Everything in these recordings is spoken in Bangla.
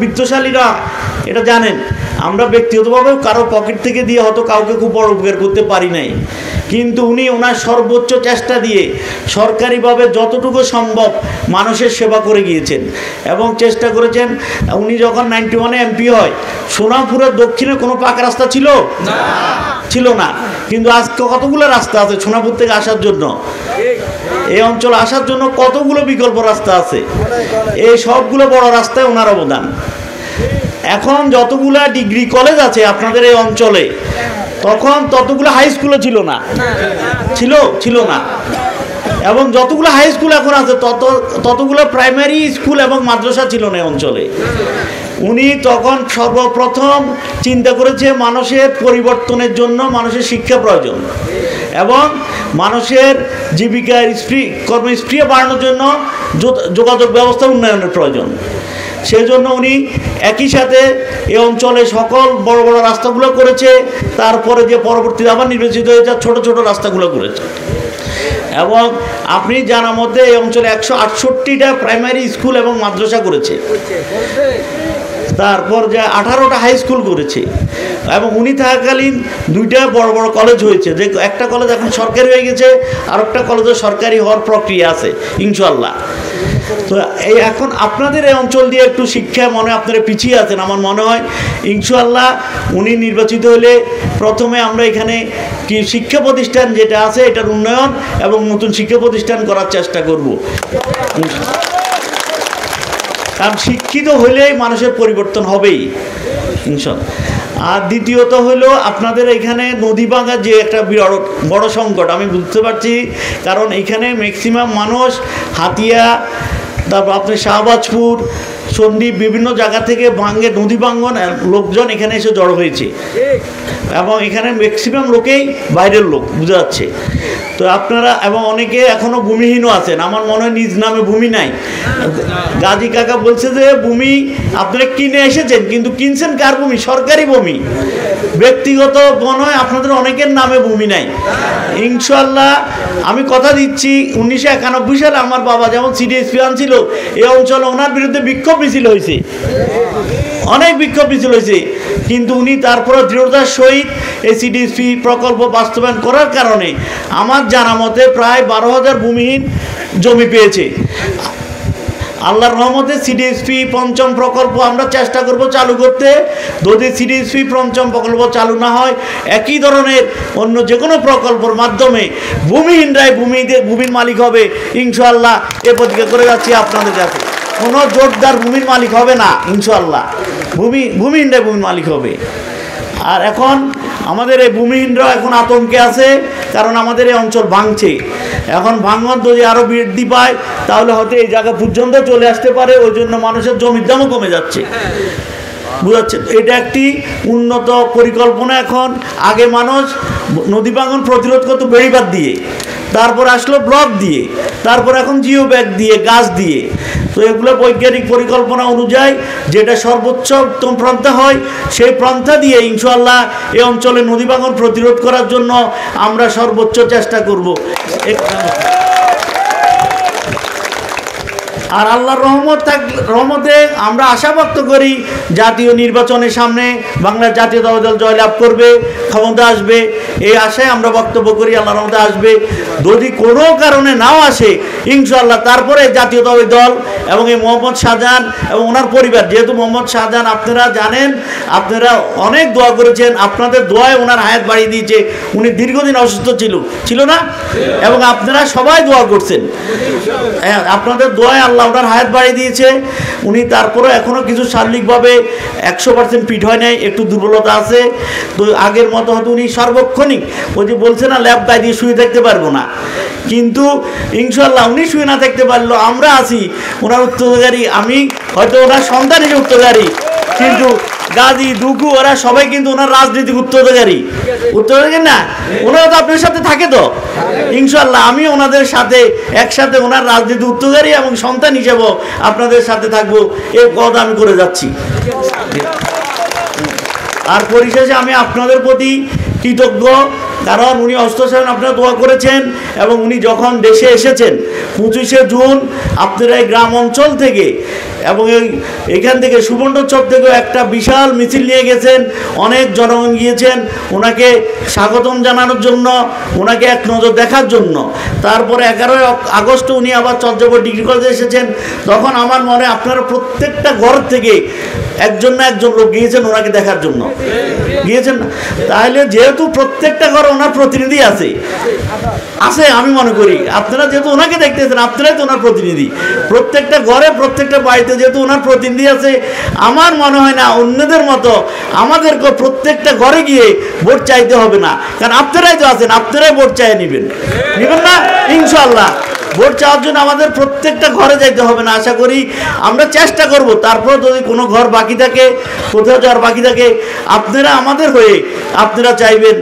বিত্তশালীরা এটা জানেন, আমরা ব্যক্তিগতভাবে কারো পকেট থেকে দিয়ে হয়তো কাউকে খুব বড় উপকার করতে পারি নাই, কিন্তু উনি ওনার সর্বোচ্চ চেষ্টা দিয়ে সরকারিভাবে যতটুকু সম্ভব মানুষের সেবা করে গিয়েছেন এবং চেষ্টা করেছেন। উনি যখন 91-এ এমপি হয়, সোনাপুরের দক্ষিণে কোনো পাকা রাস্তা ছিল না, কিন্তু আজকে কতগুলো রাস্তা আছে সোনাপুর থেকে আসার জন্য, এই অঞ্চলে আসার জন্য কতগুলো বিকল্প রাস্তা আছে। এই সবগুলো বড় রাস্তায় ওনার অবদান। এখন যতগুলা ডিগ্রি কলেজ আছে আপনাদের এই অঞ্চলে, তখন ততগুলো হাই স্কুলও ছিল না, এবং যতগুলো হাই স্কুল এখন আছে ততগুলো প্রাইমারি স্কুল এবং মাদ্রাসা ছিল না এই অঞ্চলে। উনি তখন সর্বপ্রথম চিন্তা করেছে মানুষের পরিবর্তনের জন্য মানুষের শিক্ষা প্রয়োজন এবং মানুষের জীবিকার কর্মস্পৃহ বাড়ানোর জন্য যোগাযোগ ব্যবস্থা উন্নয়নের প্রয়োজন। সেই জন্য উনি একই সাথে এই অঞ্চলে সকল বড় বড় রাস্তাগুলো করেছে, তারপরে যে পরবর্তীতে আবার নির্বাচিত হয়েছে ছোট ছোট রাস্তাগুলো করেছে। এবং আপনি জানা মধ্যে এই অঞ্চলে 168টা প্রাইমারি স্কুল এবং মাদ্রাসা করেছে, তারপর যে 18টা হাই স্কুল করেছে, এবং উনি থাকাকালীন 2টা বড় বড় কলেজ হয়েছে, যে একটা কলেজ এখন সরকারি হয়ে গেছে, আর একটা কলেজে সরকারি হওয়ার প্রক্রিয়া আছে ইনশাআল্লাহ। তো এই এখন আপনাদের এই অঞ্চল দিয়ে একটু শিক্ষা মনে আপনারা পিছিয়ে আছেন, আমার মনে হয় ইনশাআল্লাহ উনি নির্বাচিত হলে প্রথমে আমরা এখানে কি শিক্ষা প্রতিষ্ঠান যেটা আছে এটার উন্নয়ন এবং নতুন শিক্ষা প্রতিষ্ঠান করার চেষ্টা করব। কারণ শিক্ষিত হলেই মানুষের পরিবর্তন হবেই ইনশাআল্লাহ। আর দ্বিতীয়ত হলো আপনাদের এখানে নদী ভাঙার যে একটা বিরাট বড় সংকট আমি বুঝতে পারছি, কারণ এখানে ম্যাক্সিমাম মানুষ হাতিয়া, তারপর আপনার শাহবাজপুর, সন্দ্বীপ বিভিন্ন জায়গা থেকে নদী ভাঙ্গন লোকজন এখানে এসে জড়ো হয়েছে, এবং এখানে ম্যাক্সিমাম লোকেই বাইরের লোক বোঝা যাচ্ছে। তো আপনারা এবং অনেকে এখনও ভূমিহীনও আছেন, আমার মনে হয় নিজ নামে ভূমি নাই। গাজী কাকা বলছে যে ভূমি আপনারা কিনে এসেছেন, কিন্তু কিনছেন কার ভূমি? সরকারি ভূমি, ব্যক্তিগত মনে হয় আপনাদের অনেকের নামে ভূমি নাই। ইনশাআল্লাহ আমি কথা দিচ্ছি 1991 সালে আমার বাবা যেমন সিডিএসপি আনছিল এই অঞ্চলে, ওনার বিরুদ্ধে বিক্ষোভ মিছিল হয়েছে, অনেক বিক্ষোভ মিছিল হয়েছে, কিন্তু উনি তারপরে দৃঢ়তার সহিত এই সিডিএসপি প্রকল্প বাস্তবায়ন করার কারণে আমার জানা মতে প্রায় 12,000 ভূমিহীন জমি পেয়েছে। আল্লাহর রহমতে সিডিএসপি পঞ্চম প্রকল্প আমরা চেষ্টা করব চালু করতে। যদি সিডিএসপি পঞ্চম প্রকল্প চালু না হয়, একই ধরনের অন্য যে কোনো প্রকল্পের মাধ্যমে ভূমিহীনরাই ভূমির মালিক হবে ইনশাআল্লাহ। এ প্রতিজ্ঞা করে যাচ্ছি আপনাদের কাছে। কোনো জোরদার ভূমির মালিক হবে না ইনশাআল্লাহ, ভূমিহীনরাই ভূমির মালিক হবে। আর এখন আমাদের এই ভূমিহীনরাও এখন আতঙ্কে আছে, কারণ আমাদের এই অঞ্চল ভাঙছে। এখন ভাঙন যদি আরও বৃদ্ধি পায় তাহলে হয়তো এই জায়গা পর্যন্ত চলে আসতে পারে, ওই জন্য মানুষের জমির দামও কমে যাচ্ছে, বুঝাচ্ছে। এটা একটি উন্নত পরিকল্পনা। এখন আগে মানুষ নদী ভাঙন প্রতিরোধ করতো বেড়িবাঁধ দিয়ে, তারপর আসলো ব্লক দিয়ে, তারপর এখন জিও ব্যাগ দিয়ে, গাছ দিয়ে। তো এগুলো বৈজ্ঞানিক পরিকল্পনা অনুযায়ী যেটা সর্বোচ্চ উত্তম পন্থা হয় সেই পন্থা দিয়ে ইনশাআল্লাহ এই অঞ্চলে নদী ভাঙন প্রতিরোধ করার জন্য আমরা সর্বোচ্চ চেষ্টা করব। আর আল্লাহর রহমতে আমরা আশা ব্যক্ত করি জাতীয় নির্বাচনের সামনে বাংলার জাতীয়তাবাদী দল জয়লাভ করবে, ক্ষমতা আসবে, এই আশায় আমরা বক্তব্য করি। আল্লাহর রহমতে আসবে। যদি কোনো কারণে নাও আসে ইনশাআল্লাহ তারপরে জাতীয়তাবাদী দল এবং এই মোহাম্মদ শাহজাহান এবং ওনার পরিবার, যেহেতু মোহাম্মদ শাহজাহান আপনারা জানেন, আপনারা অনেক দোয়া করেছেন, আপনাদের দোয়ায় ওনার হায়াত বাড়িয়ে দিয়েছে। উনি দীর্ঘদিন অসুস্থ ছিল না, এবং আপনারা সবাই দোয়া করছেন, আপনাদের দোয়ায় আল্লাহ ওনার হায়াত বাড়িয়ে দিয়েছে। উনি তারপরে এখনও কিছু শারীরিকভাবে 100% ফিট হয় নাই, একটু দুর্বলতা আছে। তো আগের মতো হয়তো উনি সর্বক্ষণিক ওই যে বলছে না ল্যাব গায়ে দিয়ে শুয়ে থাকতে পারবো না, কিন্তু ইনশাআল্লাহ উনি শুয়ে না থাকতে পারলো, আমরা আছি ওনার উত্তরদায়ী। আমি হয়তো ওনার সন্তান হিসেবে উত্তরদায়ী, কিন্তু গাজী দুকু ওরা সবাই কিন্তু ওনার রাজনৈতিক উত্তরদায়ী না। ওনারা তো আপনার সাথে থাকে, তো ইনশাআল্লাহ আমি ওনাদের সাথে একসাথে ওনার রাজনৈতিক উত্তরদায়ী এবং সন্তান হিসেবেও আপনাদের সাথে থাকবো, এই কথা আমি করে যাচ্ছি। আর পরিশেষে আমি আপনাদের প্রতি কৃতজ্ঞ, কারণ উনি অস্ত্রশাসন আপনারা দোয়া করেছেন, এবং উনি যখন দেশে এসেছেন 25শে জুন আপনারা এই গ্রাম অঞ্চল থেকে এবং এইখান থেকে সুবর্ণচর থেকেও একটা বিশাল মিছিল নিয়ে গেছেন, অনেক জনগণ গিয়েছেন ওনাকে স্বাগতম জানানোর জন্য, ওনাকে এক নজর দেখার জন্য। তারপরে 11 আগস্ট উনি আবার চন্দ্রপুর ডিগ্রি কলেজে এসেছেন। তখন আমার মনে আপনারা প্রত্যেকটা ঘর থেকে একজন না একজন লোক গিয়েছেন ওনাকে দেখার জন্য, গিয়েছেন। তাহলে যেহেতু প্রত্যেকটা ঘরে ওনার প্রতিনিধি আছে, আমি মনে করি আপনারা যেহেতু ওনাকে দেখতেছেন আপনারাই তো ওনার প্রতিনিধি। প্রত্যেকটা ঘরে প্রত্যেকটা বাড়িতে যেহেতু ওনার প্রতিনিধি আছে, আমার মনে হয় না অন্যদের মতো আমাদেরকে প্রত্যেকটা ঘরে গিয়ে ভোট চাইতে হবে না, কারণ আপনারাই তো আছেন, আপনারাই ভোট চাইয়ে নেবেন না ইনশাআল্লাহ। ভোট চাওয়ার জন্য আমাদের প্রত্যেকটা ঘরে যাইতে হবে না, আশা করি আমরা চেষ্টা করব। তারপর যদি কোনো ঘর বাকি থাকে, কোথাও যাওয়ার বাকি থাকে, আপনারা আমাদের হয়ে আপনারা চাইবেন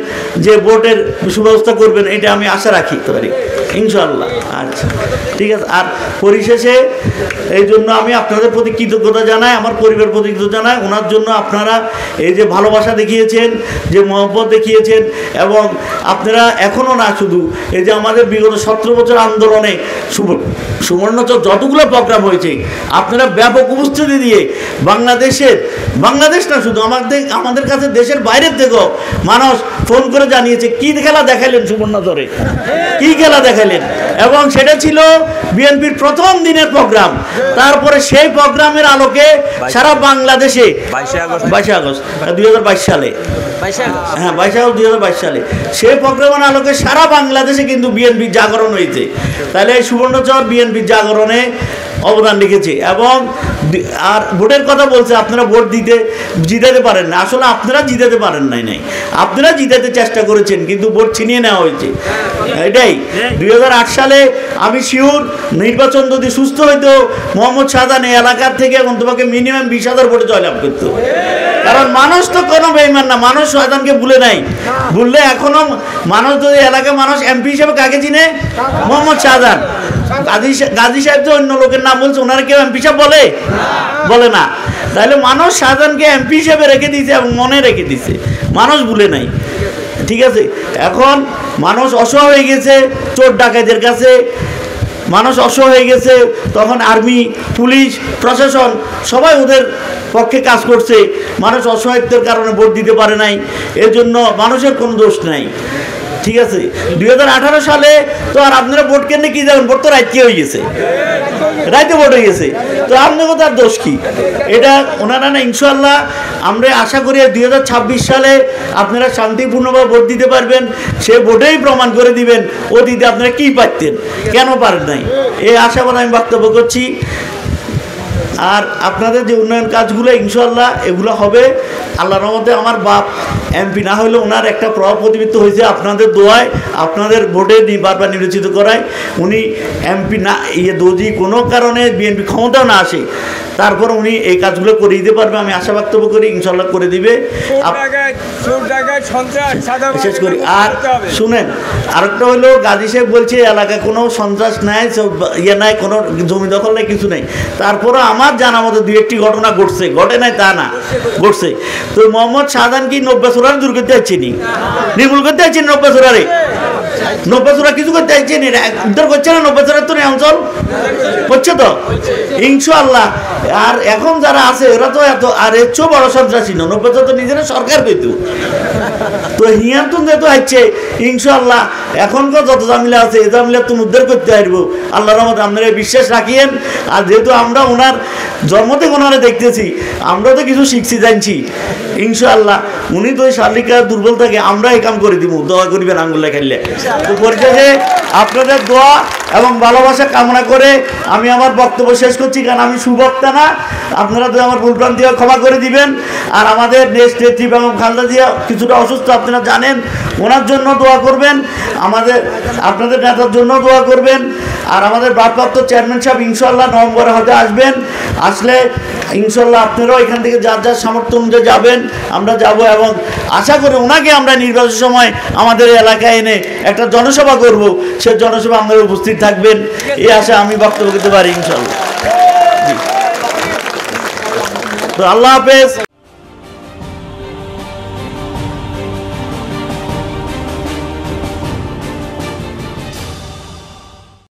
যে ভোটের সুব্যবস্থা করবেন, এটা আমি আশা রাখি পারি ইনশাআল্লাহ। আচ্ছা ঠিক আছে। আর পরিশেষে এই জন্য আমি আপনাদের প্রতি কৃতজ্ঞতা জানাই, আমার পরিবারের প্রতি কৃতজ্ঞতা জানাই। ওনার জন্য আপনারা এই যে ভালোবাসা দেখিয়েছেন, যে মহব্বত দেখিয়েছেন, এবং আপনারা এখনও না শুধু এই যে আমাদের বিগত 17 বছর আন্দোলনে সুবর্ণচর যতগুলো প্রোগ্রাম হয়েছে আপনারা ব্যাপক উপস্থিতি দিয়ে বাংলাদেশ না শুধু আমাদের কাছে দেশের বাইরের থেকেও মানুষ ফোন করে জানিয়েছে কি খেলা দেখাইলেন সুবর্ণচরে, কি খেলা দেখাইলেন। এবং সেটা ছিল বিএনপির প্রথম দিনের প্রোগ্রাম। তারপরে সেই প্রোগ্রামের আলোকে সারা বাংলাদেশে 22 আগস্ট 2022 সালে, হ্যাঁ 22 আগস্ট 2022 সালে সেই প্রোগ্রামের আলোকে সারা বাংলাদেশে কিন্তু বিএনপি জাগরণ হয়েছে। তাহলে এই সুবর্ণচর বিএনপির জাগরণে অবদান রেখেছে। এবং আর ভোটের কথা বলছে, আপনারা ভোট জিতাতে পারেন না। আসলে আপনারা জিতাতে পারেন নাই, আপনারা জিতাতে চেষ্টা করেছেন কিন্তু ভোট ছিনিয়ে নেওয়া হয়েছে। এটাই 2008 সালে আমি শিওর নির্বাচন যদি সুস্থ হইতো, মোহাম্মদ শাহজাহান এই এলাকার থেকে অন্তপক্ষে মিনিমাম 20,000 ভোটে জয়লাভ করতো। কারণ মানুষ তো কোনো বেঈমান না, মানুষ শাহজাহানকে ভুলে নাই। ভুললে এখনো মানুষ যদি এলাকার মানুষ এমপি হিসেবে কাকে চিনে? মোহাম্মদ শাহজাহান। গাজী সাহেব তো অন্য লোকের নাম বলছে, ওনারা কেউ এমপি সাহেব বলে না। তাহলে মানুষ শাহজাহানকে এমপি হিসেবে রেখে দিয়েছে এবং মনে রেখে দিয়েছে, মানুষ ভুলে নাই। ঠিক আছে, এখন মানুষ অসহায় হয়ে গেছে চোর ডাকাতের কাছে, মানুষ অসহায় হয়ে গেছে। তখন আর্মি, পুলিশ, প্রশাসন সবাই ওদের পক্ষে কাজ করছে। মানুষ অসহায়ত্বের কারণে ভোট দিতে পারে নাই, এর জন্য মানুষের কোনো দোষ নাই। ঠিক আছে, 2018 সালে তো আর আপনারা ভোট কেন্দ্রে কি যাবেন, ভোট তো রাইতে হয়ে গেছে, রাইতে ভোট হয়ে গেছে, তো আপনাকে তার দোষ কি? এটা ওনারা না ইনশাল্লাহ আমরা আশা করি 2026 সালে আপনারা শান্তিপূর্ণভাবে ভোট দিতে পারবেন। সে ভোটেই প্রমাণ করে দিবেন অতীতে আপনারা কি পারতেন, কেন পারেন নাই, এই আশাবাদ আমি বক্তব্য করছি। আর আপনাদের যে উন্নয়ন কাজগুলো ইনশাল্লাহ এগুলো হবে আল্লাহর রহমতে। আমার বাপ এমপি না হলেও ওনার একটা প্রভাব প্রতিবিত্ত হয়েছে আপনাদের দোয়ায়, আপনাদের ভোটে বারবার নির্বাচিত করায়। উনি এমপি না যদি কোনো কারণে বিএনপি ক্ষমতাও না আসে, তারপর উনি এই কাজগুলো করে দিতে পারবে, আমি আশা বক্তব্য করি ইনশাল্লাহ করে দিবে। শেষ করি। আর শুনেন, আরেকটা হলো গাজী সাহেব বলছে এলাকায় কোনো সন্ত্রাস নাই, নাই, কোনো জমি দখল নাই, কিছু নেই। তারপরে আমার জানা মতো 2-1টি ঘটনা ঘটে নাই তা না, ঘটছে। তো মোহাম্মদ শাহজাহান কি 90 চোরার দূর করতে চাইছেনি, নির্মূল করতে চাইছেন 90 চোরারে? 90 চোরা কিছু করতে চাইছেন, উদ্ধার করছে না 90 চোরার তো অঞ্চল করছে তো ইনশাআল্লাহ। আর এখন যারা আছে ওরা তো এত আর এর চেয়েও বড় সন্ত্রাসী না, 90 চোরা তো নিজেরা সরকার পেত। তো হিয়ান্তন যেহেতু আসছে ইনশাআল্লাহ এখনকার যত জামিলা আছে এই জামিলা তুমি উদ্ধার করতে পারবো আল্লাহর রহমতে, আপনারা বিশ্বাস রাখিয়েন। আর যেহেতু আমরা ওনার জন্ম থেকে ওনারা দেখতেছি, আমরা তো কিছু শিখছি জানছি ইনশাআল্লাহ। উনি তো ওই শালিকা দুর্বল থাকে, আমরা এই কাম করে দিব, দোয়া করিবেন আঙ্গুলে খেললে। তো পরিশেষে আপনাদের দোয়া এবং ভালোবাসা কামনা করে আমি আমার বক্তব্য শেষ করছি, কারণ আমি সুবক্তা না। আপনারা তো আমার ভুলভ্রান্তি ক্ষমা করে দিবেন। আর আমাদের নেক্সট নেত্রী বেগম খালেদা জিয়া কিছুটা অসুস্থ আপনারা জানেন, ওনার জন্য দোয়া করবেন, আপনাদের নেতার জন্য দোয়া করবেন। আর আমাদের ভারপ্রাপ্ত চেয়ারম্যান সাহেব ইনশাল্লাহ নভেম্বরে হয়তো আসবেন, আসলে ইনশাল্লাহ আপনারাও এখান থেকে যার যার সামর্থ্য অনুযায়ী যাবেন, আমরা যাব। এবং আশা করি ওনাকে আমরা নির্বাচন সময় আমাদের এলাকায় এনে একটা জনসভা করব, সে জনসভা আপনারা উপস্থিত থাকবেন, এই আশা আমি বক্তব্য করতে পারি ইনশাল্লাহ। তো আল্লাহ হাফেজ।